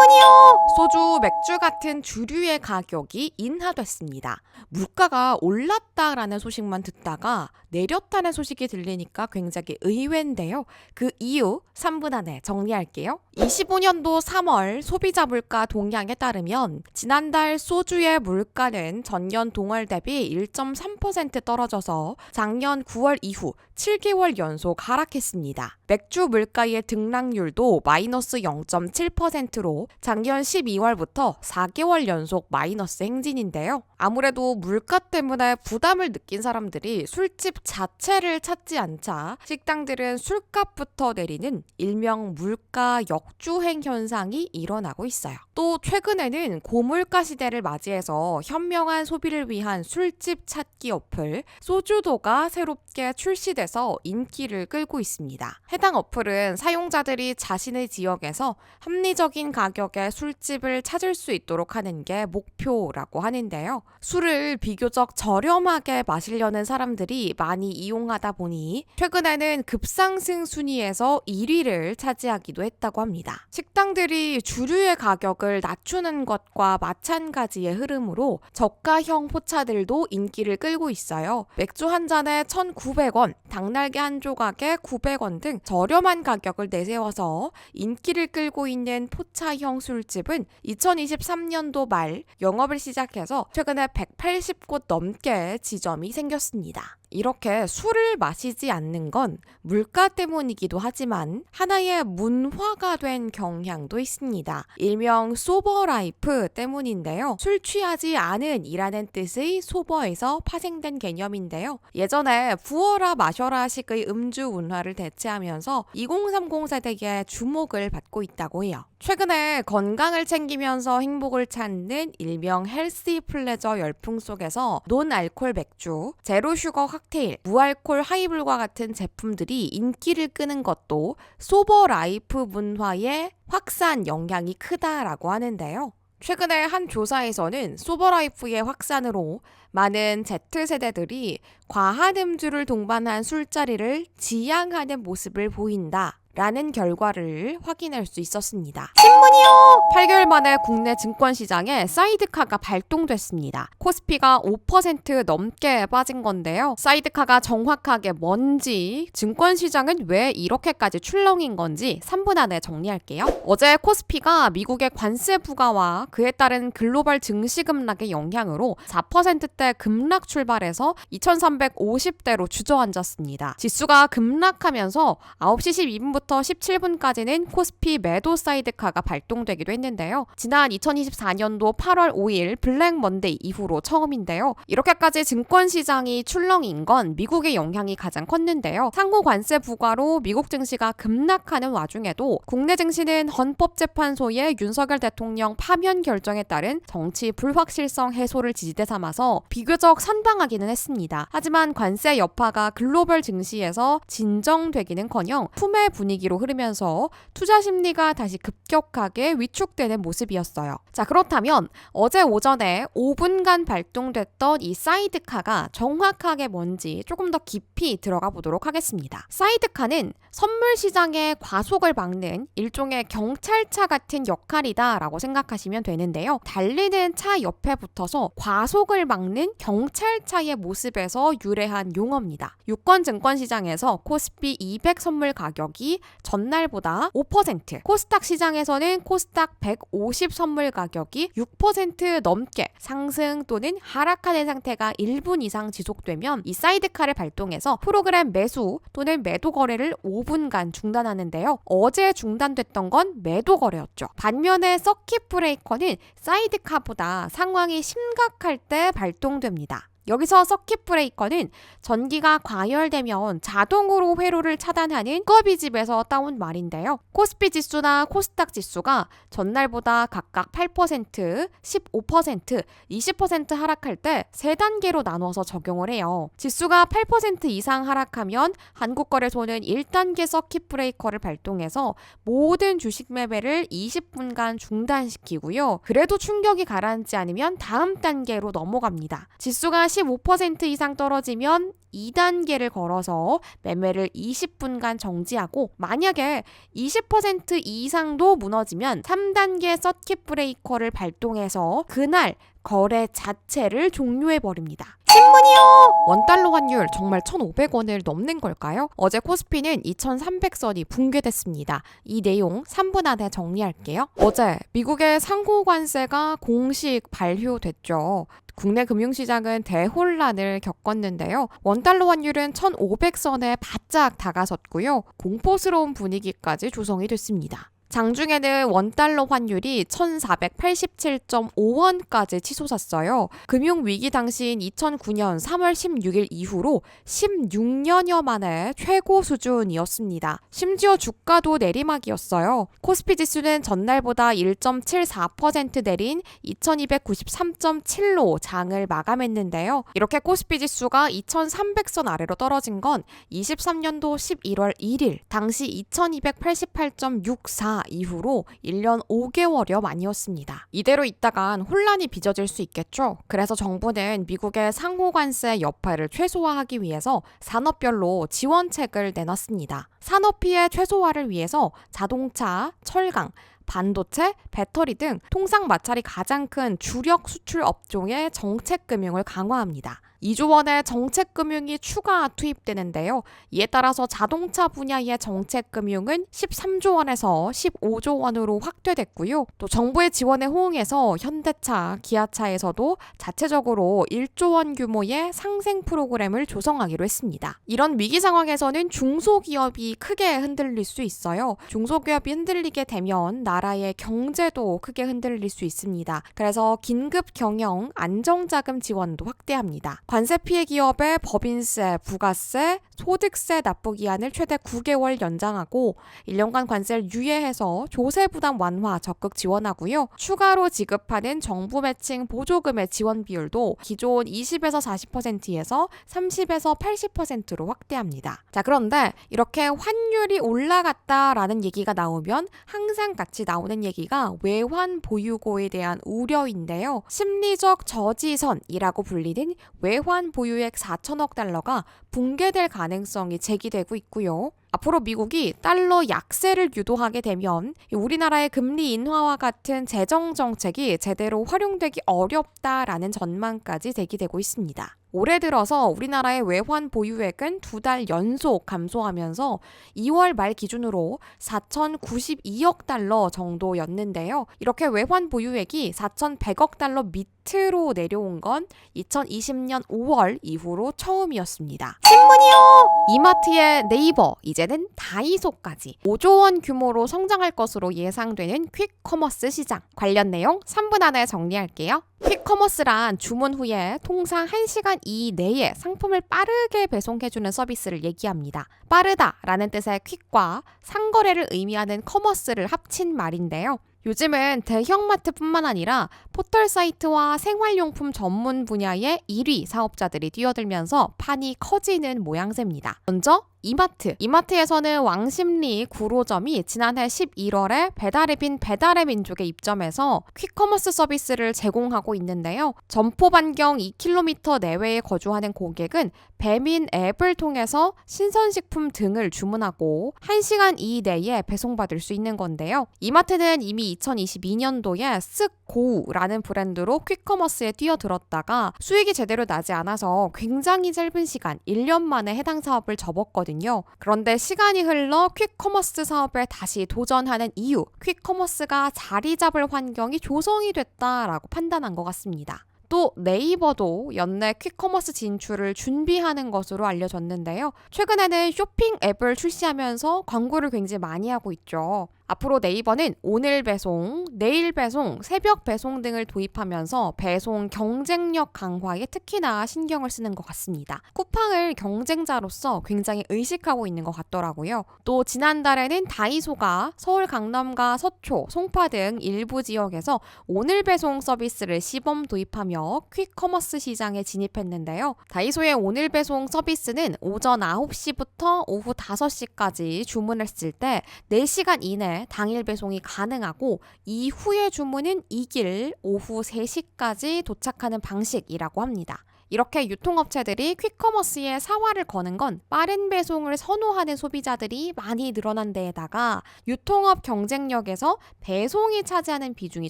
신문이요! 소주, 맥주 같은 주류의 가격이 인하됐습니다. 물가가 올랐다라는 소식만 듣다가 내렸다는 소식이 들리니까 굉장히 의외인데요. 그 이유 3분 안에 정리할게요. 25년도 3월 소비자 물가 동향에 따르면 지난달 소주의 물가는 전년 동월 대비 1.3% 떨어져서 작년 9월 이후 7개월 연속 하락했습니다. 맥주 물가의 등락률도 마이너스 0.7%로 작년 12월부터 4개월 연속 마이너스 행진인데요. 아무래도 물가 때문에 부담을 느낀 사람들이 술집 자체를 찾지 않자 식당들은 술값부터 내리는 일명 물가 역주행 현상이 일어나고 있어요. 또 최근에는 고물가 시대를 맞이해서 현명한 소비를 위한 술집 찾기 어플 소주도가 새롭게 출시돼서 인기를 끌고 있습니다. 해당 어플은 사용자들이 자신의 지역에서 합리적인 가격의 술집을 찾을 수 있도록 하는 게 목표라고 하는데요. 술을 비교적 저렴하게 마시려는 사람들이 많이 이용하다 보니 최근에는 급상승 순위에서 1위를 차지하기도 했다고 합니다. 식당들이 주류의 가격을 낮추는 것과 마찬가지의 흐름으로 저가형 포차들도 인기를 끌고 있어요. 맥주 한 잔에 1,900원, 닭날개 한 조각에 900원 등 저렴한 가격을 내세워서 인기를 끌고 있는 포차형 술집은 2023년도 말 영업을 시작해서 최근에 180곳 넘게 지점이 생겼습니다. 이렇게 술을 마시지 않는 건 물가 때문이기도 하지만 하나의 문화가 된 경향도 있습니다. 일명 소버 라이프 때문인데요. 술 취하지 않은 이라는 뜻의 소버에서 파생된 개념인데요. 예전에 부어라 마셔라 식의 음주 문화를 대체하면서 2030 세대의 주목을 받고 있다고 해요. 최근에 건강을 챙기면서 행복을 찾는 일명 헬시 플레저 열풍 속에서 논알콜 맥주, 제로 슈거 칵테일, 무알콜 하이볼과 같은 제품들이 인기를 끄는 것도 소버 라이프 문화의 확산 영향이 크다라고 하는데요. 최근에 한 조사에서는 소버라이프의 확산으로 많은 Z세대들이 과한 음주를 동반한 술자리를 지양하는 모습을 보인다. 라는 결과를 확인할 수 있었습니다. 신문이요! 8개월 만에 국내 증권시장에 사이드카가 발동됐습니다. 코스피가 5% 넘게 빠진 건데요. 사이드카가 정확하게 뭔지, 증권시장은 왜 이렇게까지 출렁인 건지 3분 안에 정리할게요. 어제 코스피가 미국의 관세 부과와 그에 따른 글로벌 증시 급락의 영향으로 4%대 급락 출발해서 2350대로 주저앉았습니다. 지수가 급락하면서 9시 12분부터 17분까지는 코스피 매도 사이드카가 발동되기도 했는데요. 지난 2024년도 8월 5일 블랙 먼데이 이후로 처음인데요. 이렇게까지 증권시장이 출렁인 건 미국의 영향이 가장 컸는데요. 상호 관세 부과로 미국 증시가 급락하는 와중에도 국내 증시는 헌법재판소의 윤석열 대통령 파면 결정에 따른 정치 불확실성 해소를 지지대 삼아서 비교적 선방하기는 했습니다. 하지만 관세 여파가 글로벌 증시에서 진정되기는커녕 품의 분위기로 흐르면서 투자 심리가 다시 급격하게 위축되는 모습이었어요. 자, 그렇다면 어제 오전에 5분간 발동됐던 이 사이드카가 정확하게 뭔지 조금 더 깊이 들어가 보도록 하겠습니다. 사이드카는 선물 시장의 과속을 막는 일종의 경찰차 같은 역할이다라고 생각하시면 되는데요. 달리는 차 옆에 붙어서 과속을 막는 경찰차의 모습에서 유래한 용어입니다. 유권 증권시장에서 코스피 200 선물 가격이 전날보다 5%, 코스닥 시장에서는 코스닥 150 선물 가격이 6% 넘게 상승 또는 하락하는 상태가 1분 이상 지속되면 이 사이드카를 발동해서 프로그램 매수 또는 매도 거래를 5분간 중단하는데요. 어제 중단됐던 건 매도 거래였죠. 반면에 서킷 브레이커는 사이드카보다 상황이 심각할 때 발동됩니다. 여기서 서킷 브레이커는 전기가 과열되면 자동으로 회로를 차단하는 꺼비집에서 따온 말인데요. 코스피 지수나 코스닥 지수가 전날보다 각각 8%, 15%, 20% 하락할 때 3단계로 나눠서 적용을 해요. 지수가 8% 이상 하락하면 한국거래소는 1단계 서킷 브레이커를 발동해서 모든 주식 매매를 20분간 중단시키고요. 그래도 충격이 가라앉지 않으면 다음 단계로 넘어갑니다. 지수가 45% 이상 떨어지면 2단계를 걸어서 매매를 20분간 정지하고, 만약에 20% 이상도 무너지면 3단계 서킷 브레이커를 발동해서 그날 거래 자체를 종료해버립니다. 신문이요! 원달러 환율 정말 1,500원을 넘는 걸까요? 어제 코스피는 2,300선이 붕괴됐습니다. 이 내용 3분 안에 정리할게요. 어제 미국의 상호관세가 공식 발효됐죠. 국내 금융시장은 대혼란을 겪었는데요. 원달러 환율은 1,500선에 바짝 다가섰고요. 공포스러운 분위기까지 조성이 됐습니다. 장중에는 원달러 환율이 1,487.5원까지 치솟았어요. 금융위기 당시인 2009년 3월 16일 이후로 16년여 만에 최고 수준이었습니다. 심지어 주가도 내리막이었어요. 코스피 지수는 전날보다 1.74% 내린 2293.7로 장을 마감했는데요. 이렇게 코스피 지수가 2300선 아래로 떨어진 건 23년도 11월 1일, 당시 2288.64 이후로 1년 5개월여 만이었습니다. 이대로 있다간 혼란이 빚어질 수 있겠죠. 그래서 정부는 미국의 상호관세 여파를 최소화하기 위해서 산업별로 지원책을 내놨습니다. 산업 피해 최소화를 위해서 자동차, 철강, 반도체, 배터리 등 통상 마찰이 가장 큰 주력 수출 업종의 정책금융을 강화합니다. 2조 원의 정책금융이 추가 투입되는데요. 이에 따라서 자동차 분야의 정책금융은 13조 원에서 15조 원으로 확대됐고요. 또 정부의 지원에 호응해서 현대차, 기아차에서도 자체적으로 1조 원 규모의 상생 프로그램을 조성하기로 했습니다. 이런 위기 상황에서는 중소기업이 크게 흔들릴 수 있어요. 중소기업이 흔들리게 되면 나라의 경제도 크게 흔들릴 수 있습니다. 그래서 긴급 경영 안정자금 지원도 확대합니다. 관세 피해 기업의 법인세, 부가세, 소득세 납부 기한을 최대 9개월 연장하고 1년간 관세를 유예해서 조세 부담 완화 적극 지원하고요. 추가로 지급하는 정부 매칭 보조금의 지원 비율도 기존 20에서 40%에서 30에서 80%로 확대합니다. 자, 그런데 이렇게 환율이 올라갔다라는 얘기가 나오면 항상 같이 나오는 얘기가 외환 보유고에 대한 우려인데요. 심리적 저지선이라고 불리는 외환 보유액 4천억 달러가 붕괴될 가능성이 제기되고 있고요. 앞으로 미국이 달러 약세를 유도하게 되면 우리나라의 금리 인하와 같은 재정 정책이 제대로 활용되기 어렵다라는 전망까지 제기되고 있습니다. 올해 들어서 우리나라의 외환 보유액은 2달 연속 감소하면서 2월 말 기준으로 4,092억 달러 정도였는데요. 이렇게 외환 보유액이 4,100억 달러 밑으로 내려온 건 2020년 5월 이후로 처음이었습니다. 신문이요! 이마트의 네이버, 이제는 다이소까지 5조 원 규모로 성장할 것으로 예상되는 퀵커머스 시장. 관련 내용 3분 안에 정리할게요. 퀵커머스란 주문 후에 통상 1시간 이내에 상품을 빠르게 배송해주는 서비스를 얘기합니다. 빠르다라는 뜻의 퀵과 상거래를 의미하는 커머스를 합친 말인데요. 요즘은 대형마트뿐만 아니라 포털사이트와 생활용품 전문 분야의 1위 사업자들이 뛰어들면서 판이 커지는 모양새입니다. 먼저 이마트에서는 왕십리 구로점이 지난해 11월에 배달앱인 배달의 민족에 입점해서 퀵커머스 서비스를 제공하고 있는데요. 점포 반경 2km 내외에 거주하는 고객은 배민 앱을 통해서 신선식품 등을 주문하고 1시간 이내에 배송받을 수 있는 건데요. 이마트는 이미 2022년도에 쓱고우라는 브랜드로 퀵커머스에 뛰어들었다가 수익이 제대로 나지 않아서 굉장히 짧은 시간 1년 만에 해당 사업을 접었거든요. 그런데 시간이 흘러 퀵커머스 사업에 다시 도전하는 이유, 퀵커머스가 자리 잡을 환경이 조성이 됐다라고 판단한 것 같습니다. 또 네이버도 연내 퀵커머스 진출을 준비하는 것으로 알려졌는데요. 최근에는 쇼핑 앱을 출시하면서 광고를 굉장히 많이 하고 있죠. 앞으로 네이버는 오늘 배송, 내일 배송, 새벽 배송 등을 도입하면서 배송 경쟁력 강화에 특히나 신경을 쓰는 것 같습니다. 쿠팡을 경쟁자로서 굉장히 의식하고 있는 것 같더라고요. 또 지난달에는 다이소가 서울 강남과 서초, 송파 등 일부 지역에서 오늘 배송 서비스를 시범 도입하며 퀵커머스 시장에 진입했는데요. 다이소의 오늘 배송 서비스는 오전 9시부터 오후 5시까지 주문했을 때 4시간 이내 당일 배송이 가능하고 이후의 주문은 이길 오후 3시까지 도착하는 방식이라고 합니다. 이렇게 유통업체들이 퀵커머스에 사활을 거는 건 빠른 배송을 선호하는 소비자들이 많이 늘어난 데에다가 유통업 경쟁력에서 배송이 차지하는 비중이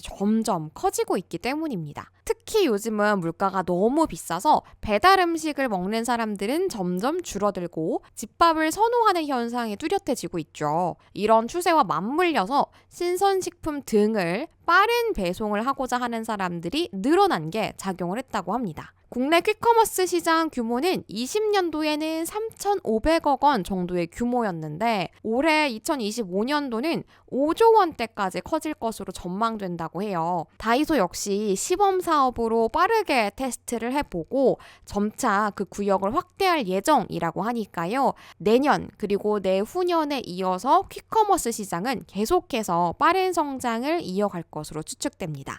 점점 커지고 있기 때문입니다. 특히 요즘은 물가가 너무 비싸서 배달 음식을 먹는 사람들은 점점 줄어들고 집밥을 선호하는 현상이 뚜렷해지고 있죠. 이런 추세와 맞물려서 신선식품 등을 빠른 배송을 하고자 하는 사람들이 늘어난 게 작용을 했다고 합니다. 국내 퀵커머스 시장 규모는 20년도에는 3,500억 원 정도의 규모였는데 올해 2025년도는 5조 원대까지 커질 것으로 전망된다고 해요. 다이소 역시 시범 사업으로 빠르게 테스트를 해보고 점차 그 구역을 확대할 예정이라고 하니까요. 내년 그리고 내후년에 이어서 퀵커머스 시장은 계속해서 빠른 성장을 이어갈 것으로 추측됩니다.